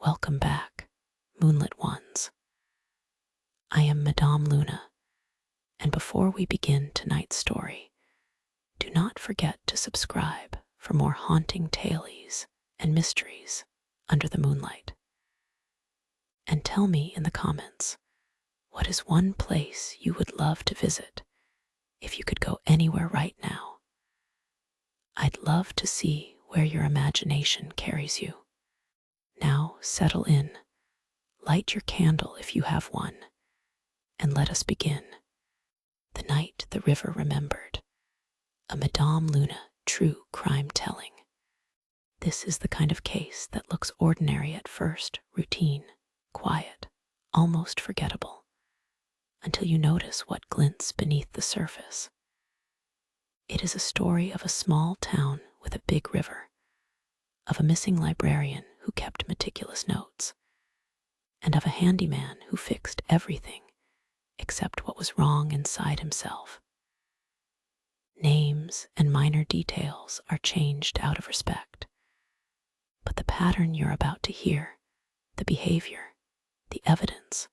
Welcome back, moonlit ones. I am Madame Luna, and before we begin tonight's story, do not forget to subscribe for more haunting tales and mysteries under the moonlight. And tell me in the comments, what is one place you would love to visit if you could go anywhere right now? I'd love to see where your imagination carries you. Now settle in, light your candle if you have one, and let us begin. The Night the River Remembered, a Madame Luna true crime telling. This is the kind of case that looks ordinary at first, routine, quiet, almost forgettable, until you notice what glints beneath the surface. It is a story of a small town with a big river, of a missing librarian who kept meticulous notes, and of a handyman who fixed everything except what was wrong inside himself. Names and minor details are changed out of respect, but the pattern you're about to hear, the behavior, the evidence,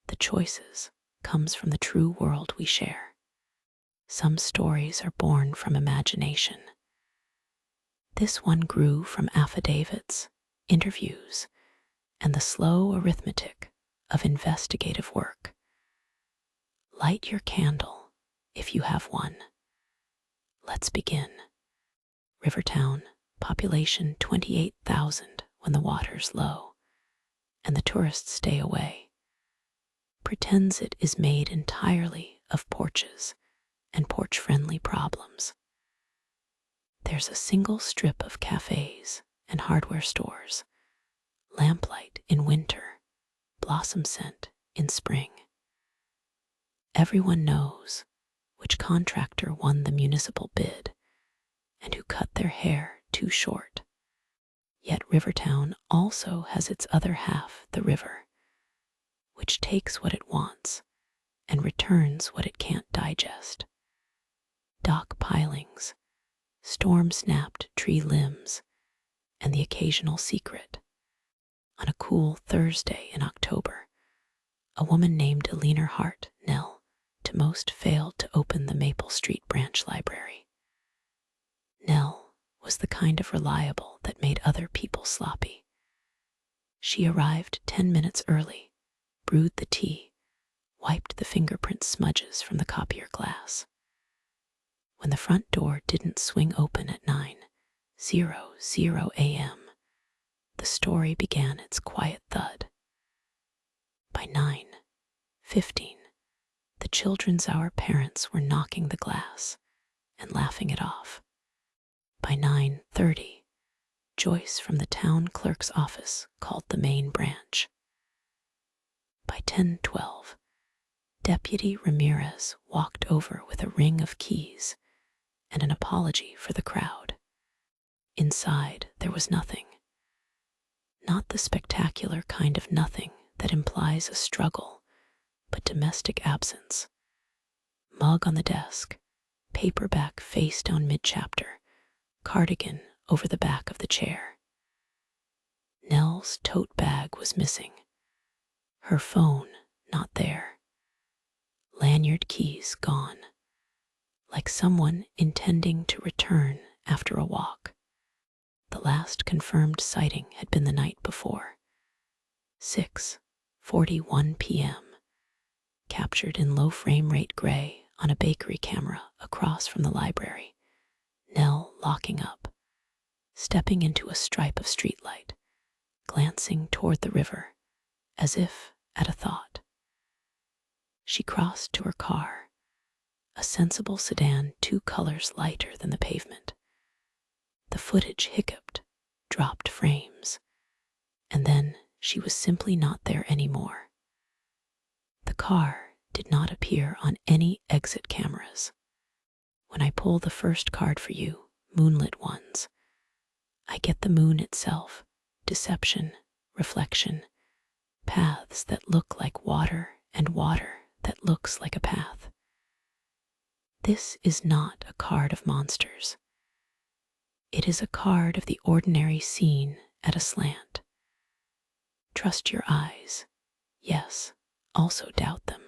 the choices, comes from the true world we share. Some stories are born from imagination. This one grew from affidavits, interviews, and the slow arithmetic of investigative work. Light your candle if you have one. Let's begin. Rivertown, population 28,000 when the water's low and the tourists stay away, pretends it is made entirely of porches and porch-friendly problems. There's a single strip of cafes and hardware stores, lamplight in winter, blossom scent in spring. Everyone knows which contractor won the municipal bid and who cut their hair too short. Yet Rivertown also has its other half, the river, which takes what it wants and returns what it can't digest. Dock pilings, storm-snapped tree limbs, and the occasional secret. On a cool Thursday in October, a woman named Eleanor Hart, Nell, to most failed to open the Maple Street branch library. Nell was the kind of reliable that made other people sloppy. She arrived 10 minutes early, brewed the tea, wiped the fingerprint smudges from the copier glass. When the front door didn't swing open at 9:00 a.m., the story began its quiet thud. By 9:15, the children's hour parents were knocking the glass and laughing it off. By 9:30, Joyce from the town clerk's office called the main branch. By 10:12, Deputy Ramirez walked over with a ring of keys and an apology for the crowd. Inside, there was nothing. Not the spectacular kind of nothing that implies a struggle, but domestic absence. Mug on the desk, paperback face down mid-chapter, cardigan over the back of the chair. Nell's tote bag was missing. Her phone not there. Lanyard keys gone, like someone intending to return after a walk. The last confirmed sighting had been the night before. 6:41 p.m., captured in low frame rate gray on a bakery camera across from the library. Nell locking up, stepping into a stripe of streetlight, glancing toward the river, as if at a thought. She crossed to her car, a sensible sedan 2 colors lighter than the pavement. The footage hiccuped, dropped frames, and then she was simply not there anymore. The car did not appear on any exit cameras. When I pull the first card for you, moonlit ones, I get the moon itself, deception, reflection, paths that look like water and water that looks like a path. This is not a card of monsters. It is a card of the ordinary scene at a slant. Trust your eyes. Yes, also doubt them.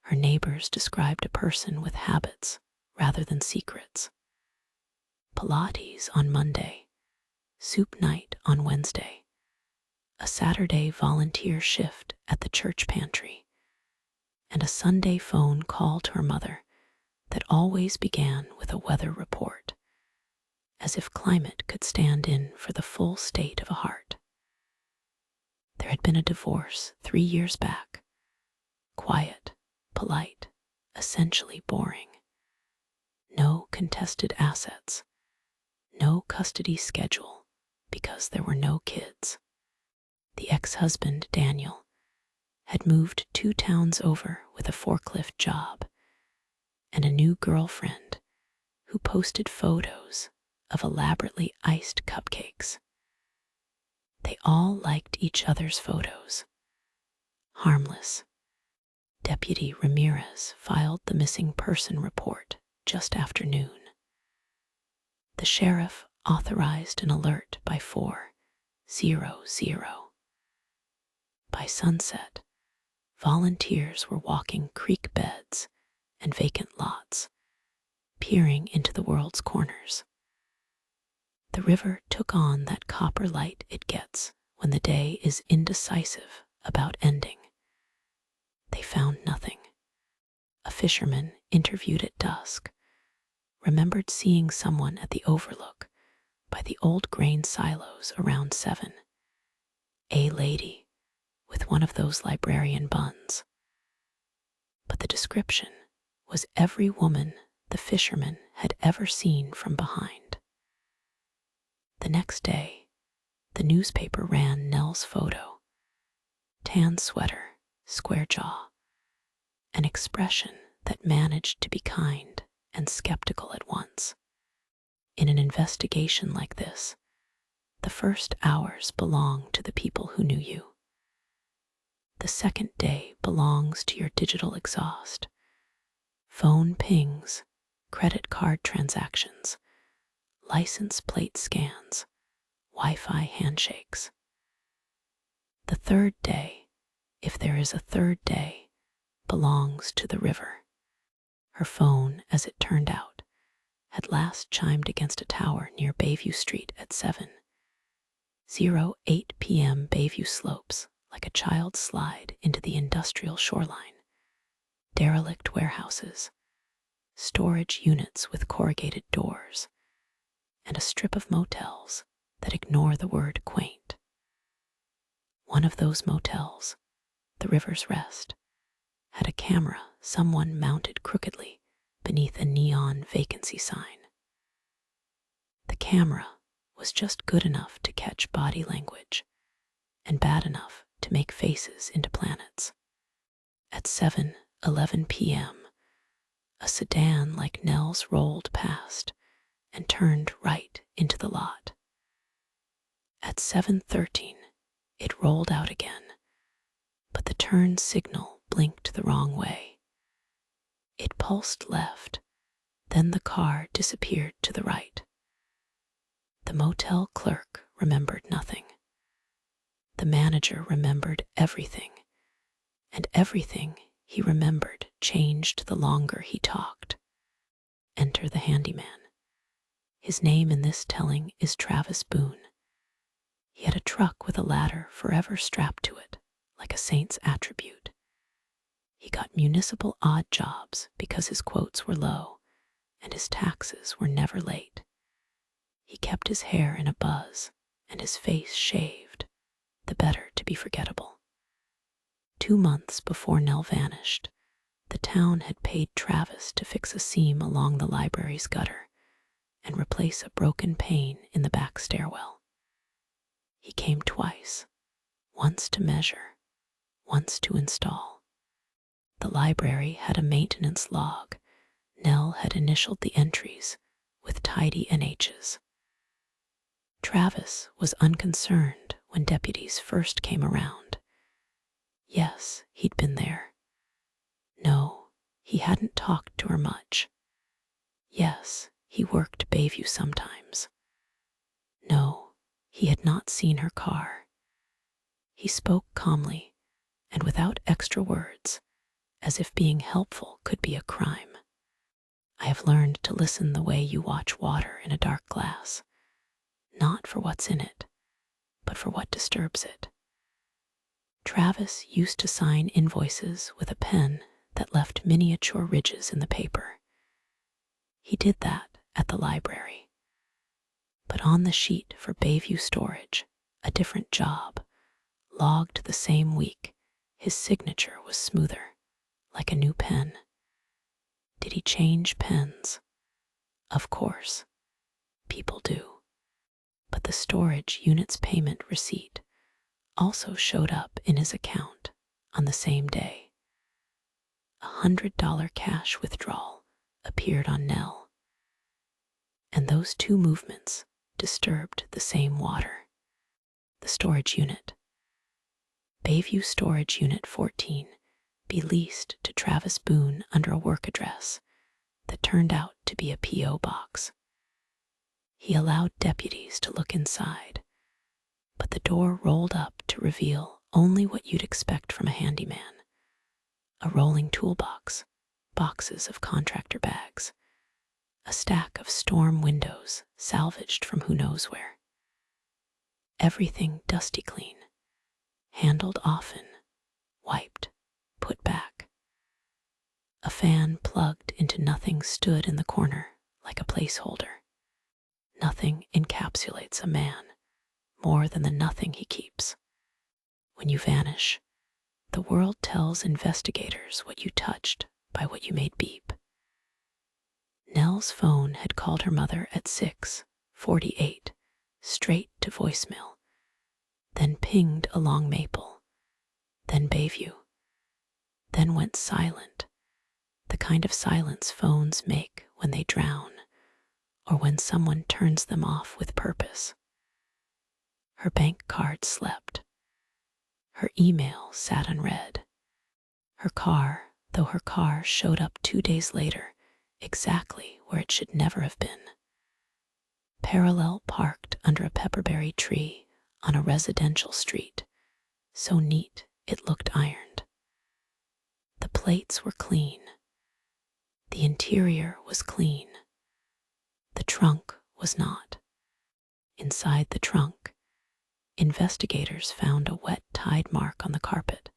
Her neighbors described a person with habits rather than secrets. Pilates on Monday, soup night on Wednesday, a Saturday volunteer shift at the church pantry, and a Sunday phone call to her mother that always began with a weather report, as if climate could stand in for the full state of a heart. There had been a divorce 3 years back. Quiet, polite, essentially boring. No contested assets. No custody schedule because there were no kids. The ex-husband, Daniel, had moved 2 towns over with a forklift job and a new girlfriend who posted photos of elaborately iced cupcakes. They all liked each other's photos. Harmless. Deputy Ramirez filed the missing person report just after noon. The sheriff authorized an alert by 4:00. By sunset, volunteers were walking creek beds and vacant lots, peering into the world's corners. The river took on that copper light it gets when the day is indecisive about ending. They found nothing. A fisherman interviewed at dusk remembered seeing someone at the overlook by the old grain silos around 7. A lady with one of those librarian buns. But the description was every woman the fisherman had ever seen from behind. The next day, the newspaper ran Nell's photo. Tan sweater, square jaw, an expression that managed to be kind and skeptical at once. In an investigation like this, the first hours belong to the people who knew you. The second day belongs to your digital exhaust. Phone pings, credit card transactions, license plate scans, Wi-Fi handshakes. The third day, if there is a third day, belongs to the river. Her phone, as it turned out, had last chimed against a tower near Bayview Street at 7:08 p.m. Bayview slopes like a child's slide into the industrial shoreline. Derelict warehouses, storage units with corrugated doors, and a strip of motels that ignore the word quaint. One of those motels, the River's Rest, had a camera someone mounted crookedly beneath a neon vacancy sign. The camera was just good enough to catch body language and bad enough to make faces into planets. At 7:11 p.m., a sedan like Nell's rolled past and turned right into the lot. At 7:13, it rolled out again, but the turn signal blinked the wrong way. It pulsed left, then the car disappeared to the right. The motel clerk remembered nothing. The manager remembered everything, and everything he remembered changed the longer he talked. Enter the handyman. His name in this telling is Travis Boone. He had a truck with a ladder forever strapped to it, like a saint's attribute. He got municipal odd jobs because his quotes were low and his taxes were never late. He kept his hair in a buzz and his face shaved, the better to be forgettable. 2 months before Nell vanished, the town had paid Travis to fix a seam along the library's gutter and replace a broken pane in the back stairwell. He came twice, once to measure, once to install. The library had a maintenance log. Nell had initialed the entries with tidy NHs. Travis was unconcerned when deputies first came around. Yes, he'd been there. No, he hadn't talked to her much. Yes, he worked Bayview sometimes. No, he had not seen her car. He spoke calmly and without extra words, as if being helpful could be a crime. I have learned to listen the way you watch water in a dark glass, not for what's in it, but for what disturbs it. Travis used to sign invoices with a pen that left miniature ridges in the paper. He did that at the library. But on the sheet for Bayview storage, a different job, logged the same week, his signature was smoother, like a new pen. Did he change pens? Of course. People do. But the storage unit's payment receipt also showed up in his account on the same day. $100 cash withdrawal appeared on Nell. And those two movements disturbed the same water. The storage unit. Bayview Storage Unit 14 be leased to Travis Boone under a work address that turned out to be a P.O. box. He allowed deputies to look inside, but the door rolled up to reveal only what you'd expect from a handyman. A rolling toolbox, boxes of contractor bags, a stack of storm windows salvaged from who knows where. Everything dusty clean, handled often, wiped, put back. A fan plugged into nothing stood in the corner like a placeholder. Nothing encapsulates a man more than the nothing he keeps. When you vanish, the world tells investigators what you touched by what you made beep. Nell's phone had called her mother at 6:48, straight to voicemail, then pinged along Maple, then Bayview, then went silent, the kind of silence phones make when they drown or when someone turns them off with purpose. Her bank card slept. Her email sat unread. Her car, though her car showed up 2 days later, exactly where it should never have been. Parallel parked under a pepperberry tree on a residential street, so neat it looked ironed. The plates were clean. The interior was clean. The trunk was not. Inside the trunk, investigators found a wet tide mark on the carpet,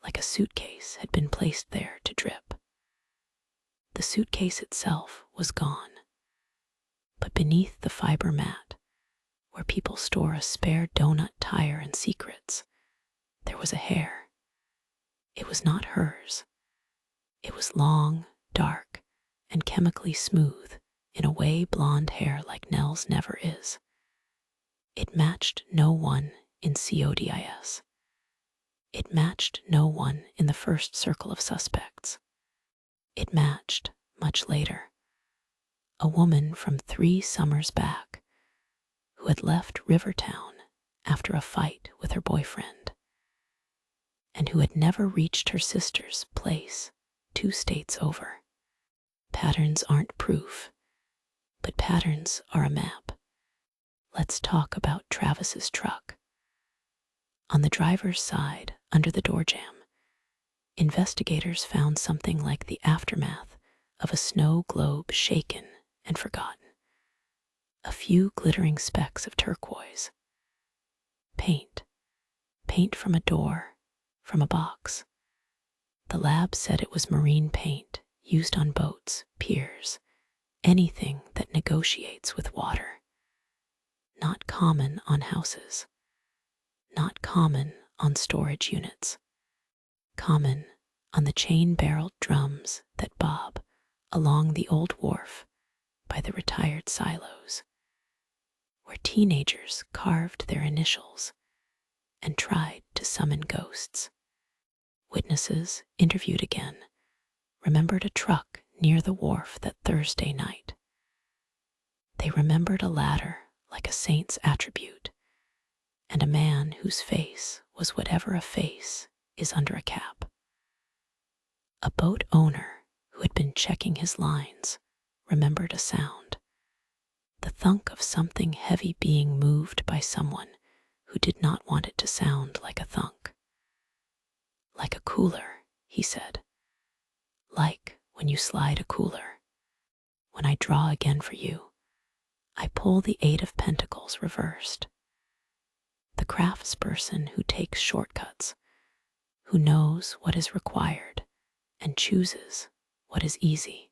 like a suitcase had been placed there to drip. The suitcase itself was gone, but beneath the fiber mat, where people store a spare donut tire and secrets, there was a hair. It was not hers. It was long, dark, and chemically smooth, in a way blonde hair like Nell's never is. It matched no one in CODIS. It matched no one in the first circle of suspects. It matched, much later, a woman from 3 summers back who had left Rivertown after a fight with her boyfriend and who had never reached her sister's place 2 states over. Patterns aren't proof, but patterns are a map. Let's talk about Travis's truck. On the driver's side, under the door jamb, investigators found something like the aftermath of a snow globe shaken and forgotten. A few glittering specks of turquoise. Paint. Paint from a door, from a box. The lab said it was marine paint used on boats, piers, anything that negotiates with water. Not common on houses. Not common on storage units. Common on the chain-barreled drums that bob along the old wharf by the retired silos, where teenagers carved their initials and tried to summon ghosts. Witnesses, interviewed again, remembered a truck near the wharf that Thursday night. They remembered a ladder like a saint's attribute, and a man whose face was whatever a face is under a cap. A boat owner who had been checking his lines remembered a sound, the thunk of something heavy being moved by someone who did not want it to sound like a thump. cooler, he said. Like when you slide a cooler. When I draw again for you, I pull the 8 of Pentacles reversed. The craftsperson who takes shortcuts, who knows what is required and chooses what is easy.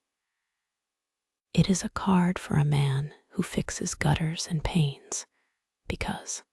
It is a card for a man who fixes gutters and panes, because